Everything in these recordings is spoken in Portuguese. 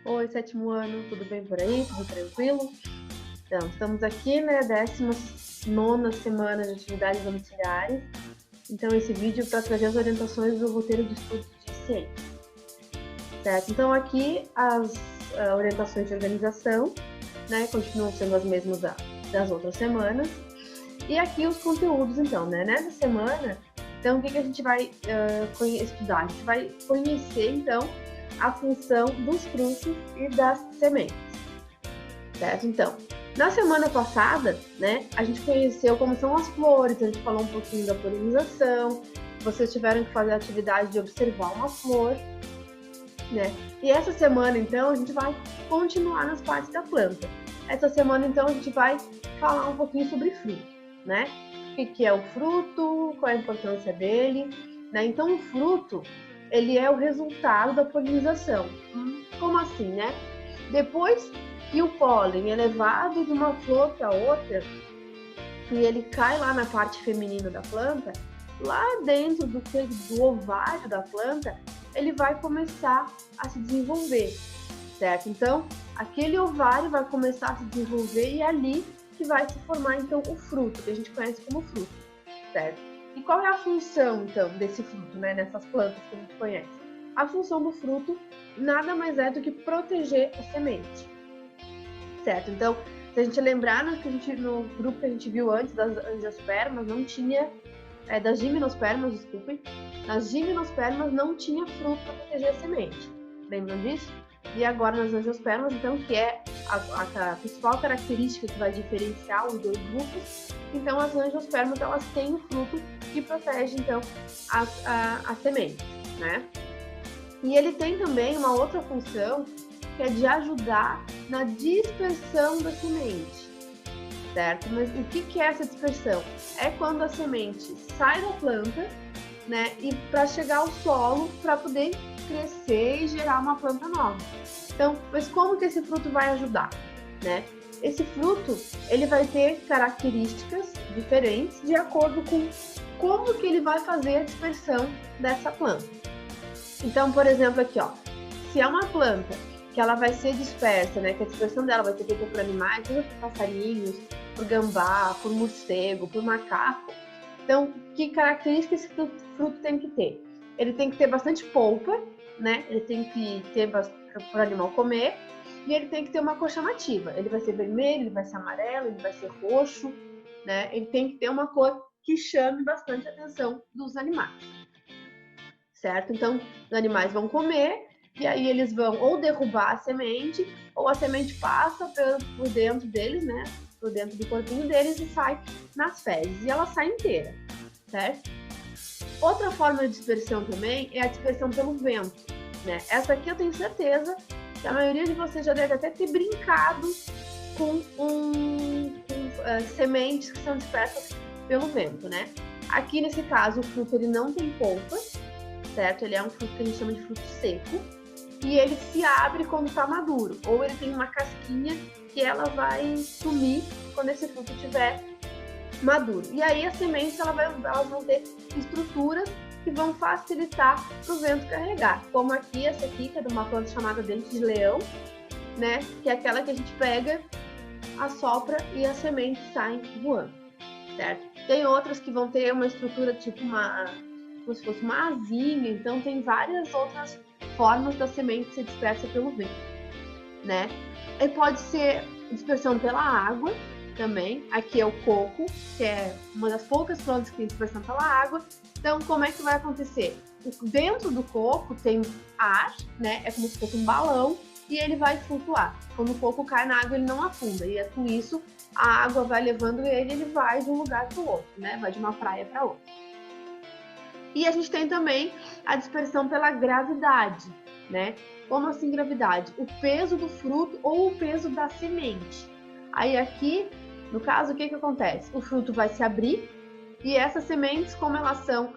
Oi, sétimo ano, tudo bem por aí? Tudo tranquilo? Então, estamos aqui, né, 19ª semana de atividades domiciliares. Então, esse vídeo para trazer as orientações do roteiro de estudos de ciência, certo? Então, aqui as orientações de organização, né, continuam sendo as mesmas das outras semanas. E aqui os conteúdos, então, né, nessa semana, então, o que a gente vai estudar? A gente vai conhecer, então, a função dos frutos e das sementes, certo? Então, na semana passada, né, a gente conheceu como são as flores, a gente falou um pouquinho da polinização, vocês tiveram que fazer a atividade de observar uma flor, né? E essa semana, então, a gente vai continuar nas partes da planta. Essa semana, então, a gente vai falar um pouquinho sobre fruto, né? O que é o fruto, qual é a importância dele, né? Então, o fruto, ele é o resultado da polinização. Como assim, né? Depois que o pólen é levado de uma flor para outra, e ele cai lá na parte feminina da planta, lá dentro do ovário da planta, ele vai começar a se desenvolver, certo? Então, aquele ovário vai começar a se desenvolver e é ali que vai se formar, então, o fruto, que a gente conhece como fruto, certo? E qual é a função, então, desse fruto, né, nessas plantas que a gente conhece? A função do fruto nada mais é do que proteger a semente, certo? Então, se a gente lembrar no grupo que a gente viu antes das angiospermas, não tinha, das gimnospermas, desculpem, nas gimnospermas não tinha fruto para proteger a semente, lembram disso? E agora nas angiospermas, então, que é a principal característica que vai diferenciar os dois grupos, então as angiospermas, elas têm o fruto que protege, então, a semente, né? E ele tem também uma outra função, que é de ajudar na dispersão da semente, certo? Mas o que é essa dispersão? É quando a semente sai da planta, né, e para chegar ao solo, para poder crescer e gerar uma planta nova. Então, mas como que esse fruto vai ajudar, né? Esse fruto, ele vai ter características diferentes de acordo com como que ele vai fazer a dispersão dessa planta. Então, por exemplo, aqui, ó, se é uma planta que ela vai ser dispersa, né, que a dispersão dela vai ser feita por animais, por passarinhos, por gambá, por morcego, por macaco. Então, que características esse fruto tem que ter? Ele tem que ter bastante polpa, né? Ele tem que ter para o animal comer, e ele tem que ter uma cor chamativa. Ele vai ser vermelho, ele vai ser amarelo, ele vai ser roxo, né? Ele tem que ter uma cor que chame bastante a atenção dos animais, certo? Então, os animais vão comer, e aí eles vão ou derrubar a semente, ou a semente passa por dentro deles, né? Por dentro do corpinho deles e sai nas fezes. E ela sai inteira, certo? Outra forma de dispersão também é a dispersão pelo vento, né? Essa aqui eu tenho certeza que a maioria de vocês já deve até ter brincado com sementes que são dispersas pelo vento, né? Aqui nesse caso o fruto ele não tem polpa, certo? Ele é um fruto que a gente chama de fruto seco e ele se abre quando está maduro, ou ele tem uma casquinha que ela vai sumir quando esse fruto estiver maduro. E aí as sementes elas vão ter estruturas que vão facilitar para o vento carregar, como aqui, essa aqui, que é de uma planta chamada dente de leão, né? Que é aquela que a gente pega, assopra e as sementes saem voando, certo? Tem outras que vão ter uma estrutura tipo como se fosse uma asinha, então tem várias outras formas da semente ser dispersa pelo vento, né? E pode ser dispersão pela água também. Aqui é o coco, que é uma das poucas plantas que tem dispersão pela água. Então, como é que vai acontecer? Dentro do coco tem ar, né? É como se fosse um balão e ele vai flutuar. Quando o coco cai na água, ele não afunda. E é com isso, a água vai levando ele vai de um lugar para o outro, né? Vai de uma praia para outra. E a gente tem também a dispersão pela gravidade, né? Como assim gravidade? O peso do fruto ou o peso da semente. Aí aqui, no caso, o que acontece? O fruto vai se abrir e essas sementes, como elas são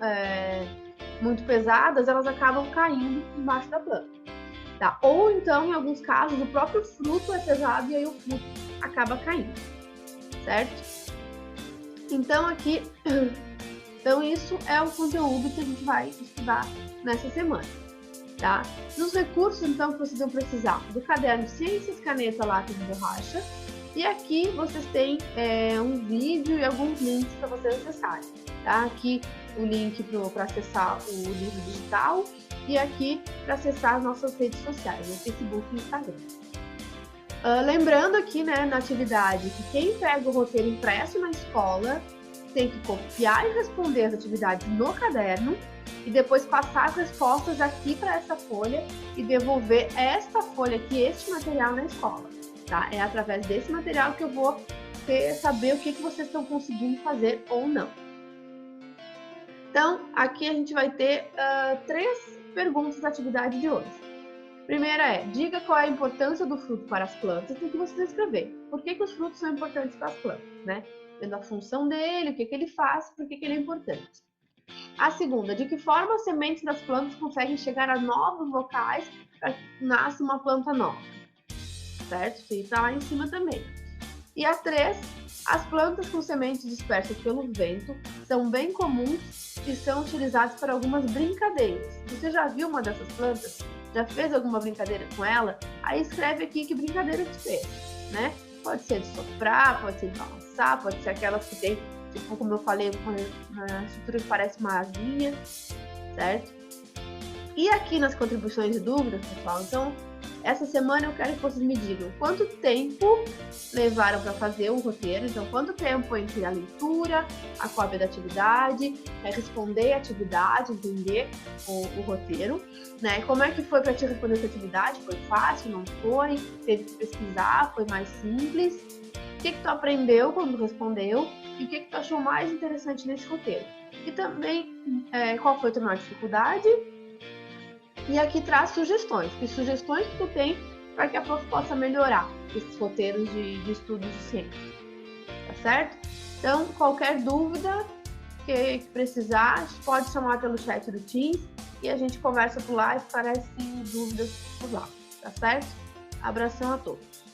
muito pesadas, elas acabam caindo embaixo da planta. Tá? Ou então, em alguns casos, o próprio fruto é pesado e aí o fruto acaba caindo, certo? Então aqui... Então, isso é o conteúdo que a gente vai estudar nessa semana. tá? Nos recursos, então, que vocês vão precisar do caderno Ciências, caneta, lápis e borracha. E aqui vocês têm um vídeo e alguns links para vocês acessarem, tá? Aqui o link para acessar o livro digital e aqui para acessar as nossas redes sociais, no Facebook e Instagram. Lembrando aqui, né, na atividade, que quem pega o roteiro impresso na escola tem que copiar e responder as atividades no caderno e depois passar as respostas aqui para essa folha e devolver esta folha aqui, este material na escola. Tá? É através desse material que eu vou saber o que vocês estão conseguindo fazer ou não. Então, aqui a gente vai ter 3 perguntas da atividade de hoje. Primeira é, diga qual é a importância do fruto para as plantas, tem que vocês escrever. Por que os frutos são importantes para as plantas, né? Vendo a função dele, o que ele faz, por que ele é importante. A segunda, de que forma as sementes das plantas conseguem chegar a novos locais para que nasça uma planta nova. Certo? Isso está lá em cima também. E a 3, as plantas com sementes dispersas pelo vento são bem comuns e são utilizadas para algumas brincadeiras. Você já viu uma dessas plantas? Já fez alguma brincadeira com ela? Aí escreve aqui que brincadeira que fez, né? Pode ser de soprar, pode ser de balançar, pode ser aquelas que tem, tipo, como eu falei, uma estrutura que parece uma asinha, certo? E aqui nas contribuições e dúvidas, pessoal, então, essa semana eu quero que vocês me digam quanto tempo levaram para fazer o roteiro, então quanto tempo entre a leitura, a cópia da atividade, responder a atividade, entender o roteiro, né? Como é que foi para te responder essa atividade? Foi fácil, não foi? Teve que pesquisar, foi mais simples? O que tu aprendeu quando respondeu? E o que tu achou mais interessante nesse roteiro? E também, qual foi a tua maior dificuldade? E aqui traz sugestões, que sugestões que tu tem para que a prof possa melhorar esses roteiros de estudos de ciência, tá certo? Então, qualquer dúvida que precisar, pode chamar pelo chat do Teams e a gente conversa por lá e esclarece dúvidas por lá, tá certo? Abração a todos!